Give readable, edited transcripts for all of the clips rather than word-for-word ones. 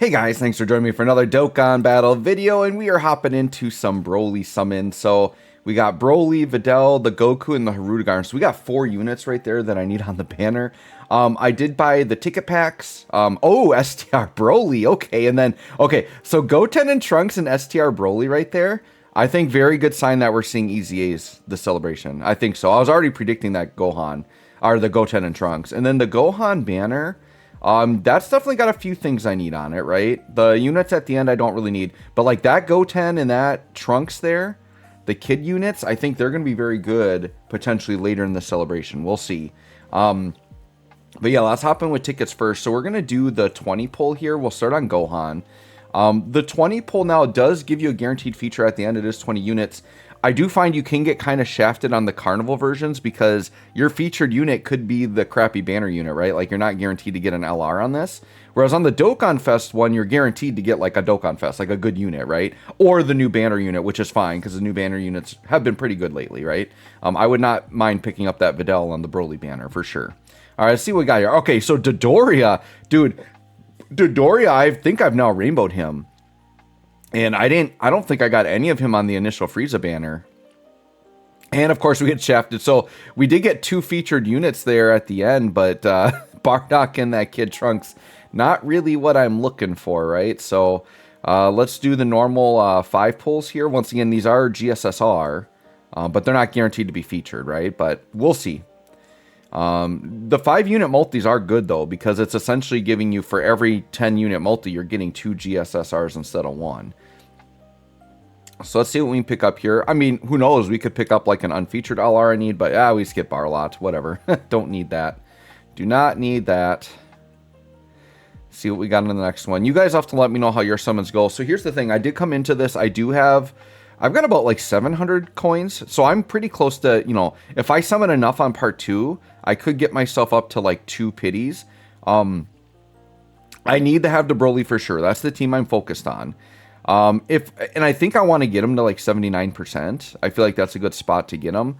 Hey guys, thanks for joining me for another Dokkan battle video, and we are hopping into some Broly summons. So we got Broly, Videl, the Goku, and the Hirudegarn. So we got 4 units right there that I need on the banner. I did buy the ticket packs. Oh, STR Broly, okay, and then, okay, so Goten and Trunks and STR Broly right there. I think very good sign that we're seeing Easy A's the celebration. I think so. I was already predicting that Gohan, or the Goten and Trunks. And then the Gohan banner, that's definitely got a few things I need on it, right? The units at the end I don't really need, but like that Goten and that Trunks there, the kid units, I think they're going to be very good potentially later in the celebration. We'll see. But yeah, let's hop in with tickets first. So we're going to do the 20 pull here. We'll start on Gohan. The 20 pull now does give you a guaranteed feature at the end. It is 20 units. I do find you can get kind of shafted on the carnival versions because your featured unit could be the crappy banner unit, right? Like you're not guaranteed to get an LR on this. Whereas on the Dokkan Fest one, you're guaranteed to get like a Dokkan Fest, like a good unit, right? Or the new banner unit, which is fine because the new banner units have been pretty good lately, right? I would not mind picking up that Videl on the Broly banner for sure. All right, let's see what we got here. Okay, so Dodoria, dude, Dodoria, I think I've now rainbowed him. And I don't think I got any of him on the initial Frieza banner. And of course we get shafted. So we did get 2 featured units there at the end, but Bardock and that kid Trunks, not really what I'm looking for, right? So let's do the normal 5 pulls here. Once again, these are GSSR, but they're not guaranteed to be featured, right? But we'll see. The 5 unit multis are good though, because it's essentially giving you for every 10 unit multi, you're getting 2 GSSRs instead of 1. So let's see what we can pick up here. I mean, who knows? We could pick up like an unfeatured LR I need, but yeah, we skip Barlot, whatever. Don't need that. Do not need that. See what we got in the next one. You guys have to let me know how your summons go. So here's the thing. I did come into this. I've got about like 700 coins. So I'm pretty close to, you know, if I summon enough on part 2, I could get myself up to like 2 pities. I need to have the Broly for sure. That's the team I'm focused on. And I think I want to get him to like 79%. I feel like that's a good spot to get him.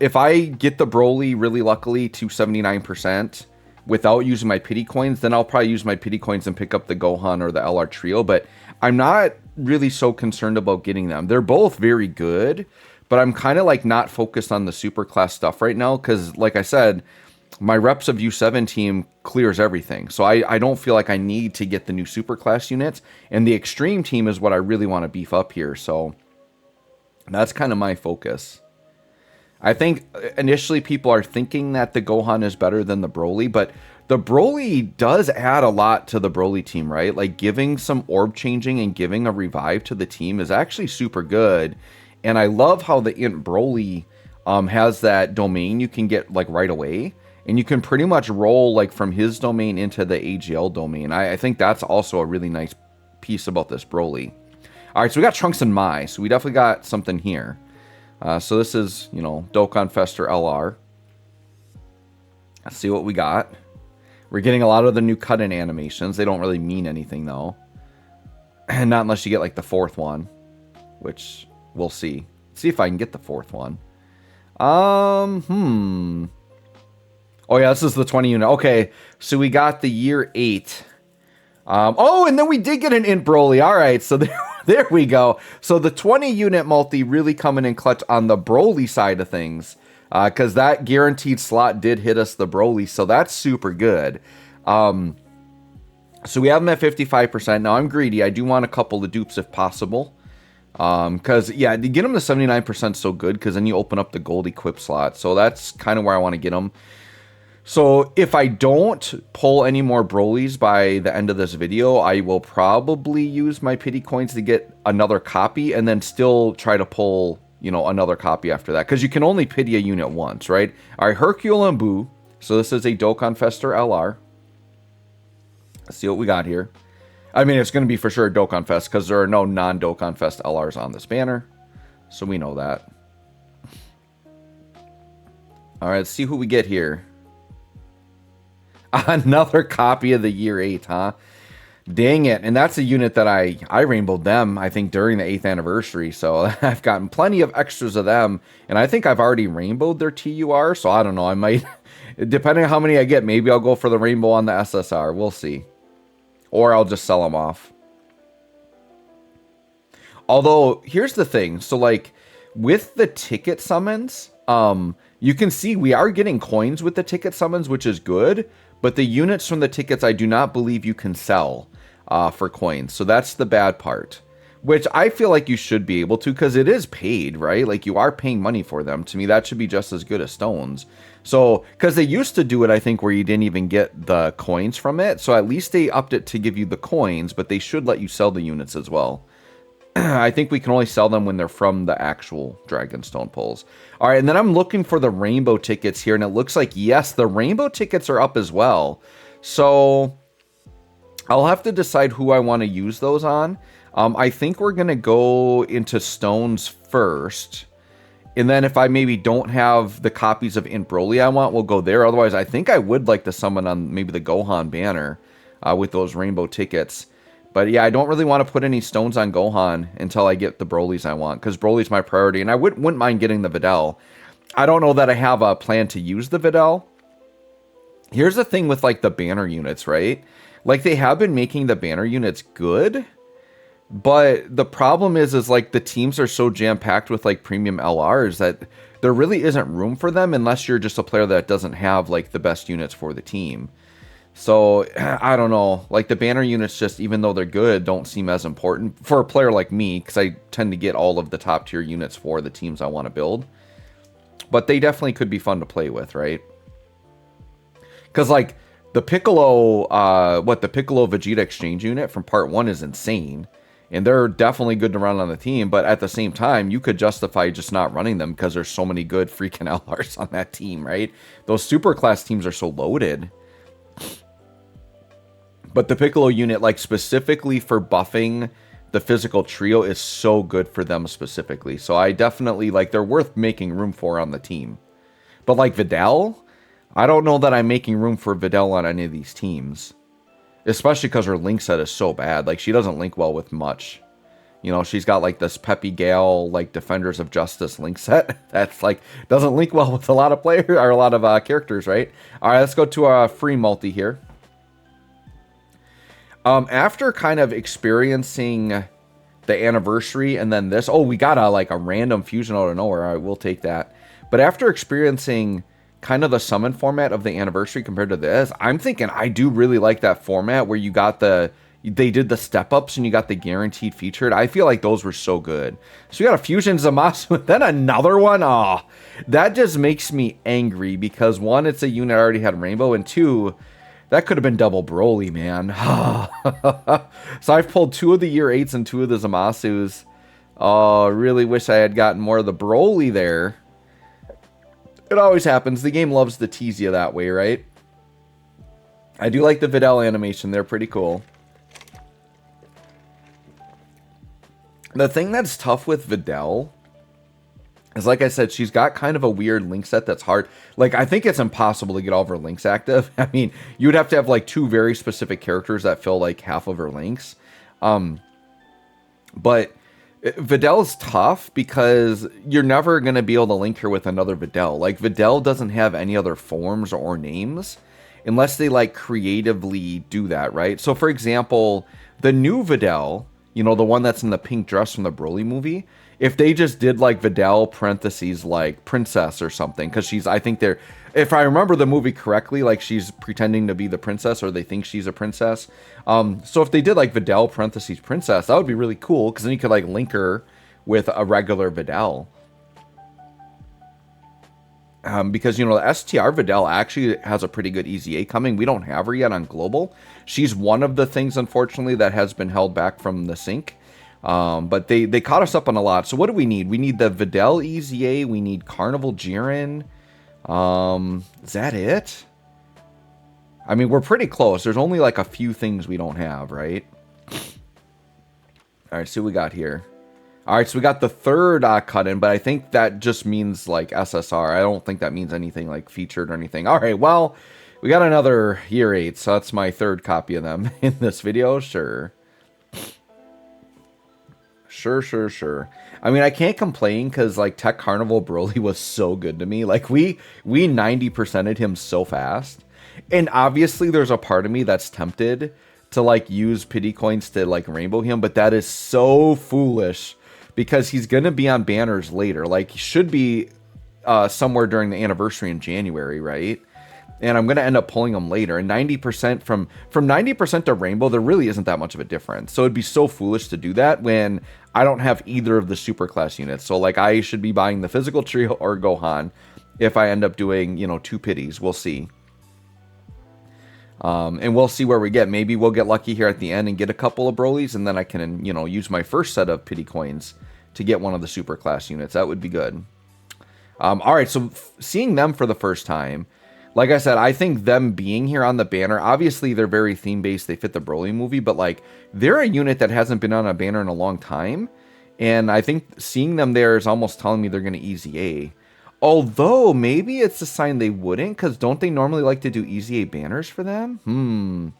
If I get the Broly really luckily to 79% without using my pity coins, then I'll probably use my pity coins and pick up the Gohan or the LR trio. But I'm not really so concerned about getting them. They're both very good, but I'm kind of like not focused on the super class stuff right now. Cause like I said, my reps of U7 team clears everything. So I don't feel like I need to get the new super class units, and the extreme team is what I really want to beef up here. So that's kind of my focus. I think initially people are thinking that the Gohan is better than the Broly, but the Broly does add a lot to the Broly team, right? Like giving some orb changing and giving a revive to the team is actually super good. And I love how the Int Broly has that domain you can get like right away. And you can pretty much roll like from his domain into the AGL domain. I think that's also a really nice piece about this Broly. All right, so we got Trunks and Mai. So we definitely got something here. So this is, you know, Dokkan Fester LR. Let's see what we got. We're getting a lot of the new cut-in animations. They don't really mean anything, though. And not unless you get, like, the 4th one. Which, we'll see. See if I can get the 4th one. Oh, yeah, this is the 20 unit. Okay, so we got the year 8. Oh, and then we did get an Int Broly. All right, so there we go. So the 20 unit multi really coming in clutch on the Broly side of things. Because that guaranteed slot did hit us the Broly, so that's super good. So we have them at 55%. Now, I'm greedy. I do want a couple of dupes if possible. Because, yeah, to get them to 79% so good, because then you open up the gold equip slot. So that's kind of where I want to get them. So if I don't pull any more Brolys by the end of this video, I will probably use my pity coins to get another copy and then still try to pull, you know, another copy after that. Because you can only pity a unit once, right? All right, Hercule and Boo. So this is a Dokkan Fester LR. Let's see what we got here. I mean, it's going to be for sure Dokkan Fest because there are no non-Dokkan Fest LRs on this banner. So we know that. All right, let's see who we get here. Another copy of the year 8, huh? Dang it. And that's a unit that I rainbowed them, I think, during the 8th anniversary. So I've gotten plenty of extras of them. And I think I've already rainbowed their TUR. So I don't know. I might, depending on how many I get, maybe I'll go for the rainbow on the SSR. We'll see. or I'll just sell them off. Although, here's the thing. So, like, with the ticket summons, you can see we are getting coins with the ticket summons, which is good. But the units from the tickets, I do not believe you can sell for coins. So that's the bad part. Which I feel like you should be able to, because it is paid, right? Like, you are paying money for them. To me, that should be just as good as stones. So, because they used to do it, I think, where you didn't even get the coins from it. So at least they upped it to give you the coins, but they should let you sell the units as well. I think we can only sell them when they're from the actual Dragonstone pulls. All right, and then I'm looking for the rainbow tickets here, and it looks like, yes, the rainbow tickets are up as well. So I'll have to decide who I want to use those on. I think we're going to go into stones first. And then if I maybe don't have the copies of Int Broly I want, we'll go there. Otherwise, I think I would like to summon on maybe the Gohan banner with those rainbow tickets. But yeah, I don't really want to put any stones on Gohan until I get the Brolys I want, because Broly's my priority, and I wouldn't mind getting the Videl. I don't know that I have a plan to use the Videl. Here's the thing with, like, the banner units, right? Like, they have been making the banner units good, but the problem is like, the teams are so jam-packed with, like, premium LRs that there really isn't room for them unless you're just a player that doesn't have, like, the best units for the team. So, I don't know, like, the banner units just, even though they're good, don't seem as important for a player like me, because I tend to get all of the top tier units for the teams I want to build. But they definitely could be fun to play with, right? Because, like, the Piccolo, the Piccolo Vegeta exchange unit from part 1 is insane. And they're definitely good to run on the team, but at the same time, you could justify just not running them because there's so many good freaking LRs on that team, right? Those super class teams are so loaded. But the Piccolo unit, like, specifically for buffing the physical trio, is so good for them specifically. So I definitely, like, they're worth making room for on the team. But, like, Videl, I don't know that I'm making room for Videl on any of these teams. Especially because her link set is so bad. Like, she doesn't link well with much. You know, she's got, like, this Peppy Gale, like, Defenders of Justice link set. That's, like, doesn't link well with a lot of players, or a lot of characters, right? All right, let's go to a free multi here. After kind of experiencing the anniversary and then this, oh, we got a random fusion out of nowhere. All right, we'll take that. But after experiencing kind of the summon format of the anniversary compared to this, I'm thinking I do really like that format where you got they did the step ups and you got the guaranteed featured. I feel like those were so good. So you got a fusion Zamasu, then another one. Oh, that just makes me angry because one, it's a unit I already had rainbow, and two, that could have been double Broly, man. So I've pulled 2 of the year 8s and 2 of the Zamasus. Oh, really wish I had gotten more of the Broly there. It always happens. The game loves to tease you that way, right? I do like the Videl animation. They're pretty cool. The thing that's tough with Videl is, like I said, she's got kind of a weird link set that's hard. Like, I think it's impossible to get all of her links active. I mean, you would have to have, like, 2 very specific characters that fill, like, half of her links. But Videl's tough because you're never going to be able to link her with another Videl. Like, Videl doesn't have any other forms or names unless they, like, creatively do that, right? So, for example, the new Videl, you know, the one that's in the pink dress from the Broly movie, if they just did, like, Videl parentheses, like, princess or something, because she's, I think they're, if I remember the movie correctly, like, she's pretending to be the princess, or they think she's a princess. So if they did, like, Videl parentheses princess, that would be really cool, because then you could, like, link her with a regular Videl. Because, you know, the STR Videl actually has a pretty good EZA coming. We don't have her yet on Global. She's one of the things, unfortunately, that has been held back from the sync. But they caught us up on a lot. So what do we need? We need the Videl EZA. We need Carnival Jiren. Is that it? I mean, we're pretty close. There's only like a few things we don't have, right? All right, see what we got here. All right, so we got the third cut-in, but I think that just means like SSR. I don't think that means anything like featured or anything. All right, well, we got another year 8, so that's my third copy of them in this video. Sure. Sure. I mean, I can't complain because, like, Tech Carnival Broly was so good to me. Like, we 90%ed him so fast. And obviously, there's a part of me that's tempted to like use pity coins to like rainbow him, but that is so foolish because he's gonna be on banners later. Like he should be somewhere during the anniversary in January, right? And I'm gonna end up pulling him later. And 90% from 90% to rainbow, there really isn't that much of a difference. So it'd be so foolish to do that when I don't have either of the superclass units. So like I should be buying the physical trio or Gohan if I end up doing, you know, 2 pities. We'll see. And we'll see where we get. Maybe we'll get lucky here at the end and get a couple of Brolys, and then I can, you know, use my first set of pity coins to get one of the superclass units. That would be good. All right, so seeing them for the first time, like I said, I think them being here on the banner, obviously they're very theme-based. They fit the Broly movie, but like they're a unit that hasn't been on a banner in a long time. And I think seeing them there is almost telling me they're going to easy A. Although maybe it's a sign they wouldn't, because don't they normally like to do easy A banners for them?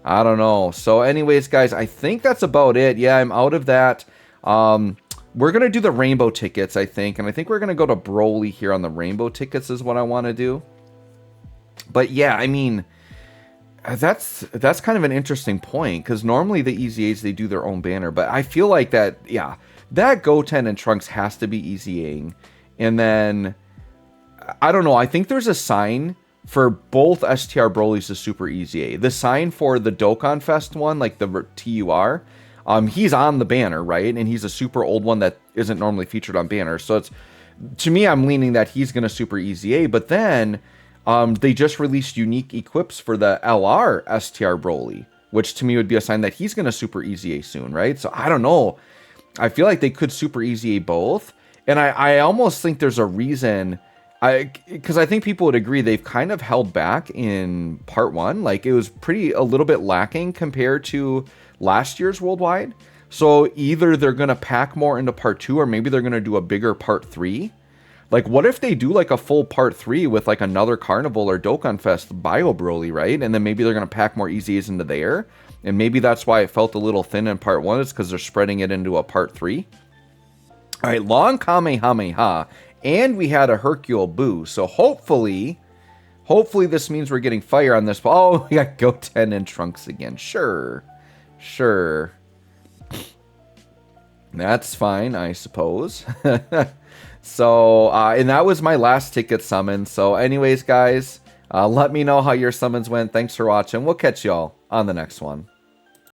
I don't know. So anyways, guys, I think that's about it. Yeah, I'm out of that. We're going to do the rainbow tickets, I think. And I think we're going to go to Broly here on the rainbow tickets is what I want to do. But yeah, I mean, that's kind of an interesting point, because normally the Easy A's, they do their own banner. But I feel like that, yeah, that Goten and Trunks has to be Easy Aing. And then, I don't know, I think there's a sign for both STR Brolys to Super Easy A. The sign for the Dokkan Fest one, like the TUR, he's on the banner, right? And he's a super old one that isn't normally featured on banners. So it's, to me, I'm leaning that he's going to Super Easy A. But then they just released unique equips for the LR STR Broly, which to me would be a sign that he's going to Super Easy A soon, right? So I don't know. I feel like they could Super Easy A both. And I almost think there's a reason, because I think people would agree they've kind of held back in part 1. Like it was a little bit lacking compared to last year's Worldwide. So either they're going to pack more into part 2, or maybe they're going to do a bigger part 3. Like, what if they do, like, a full part 3 with, like, another Carnival or Dokkan Fest Bio Broly, right? And then maybe they're going to pack more Easy A's into there. And maybe that's why it felt a little thin in part 1. It's because they're spreading it into a part 3. All right, long Kamehameha. And we had a Hercule Boo. So hopefully this means we're getting fire on this. Oh, we got Goten and Trunks again. Sure. That's fine, I suppose. So, and that was my last ticket summon. So anyways, guys, let me know how your summons went. Thanks for watching. We'll catch y'all on the next one.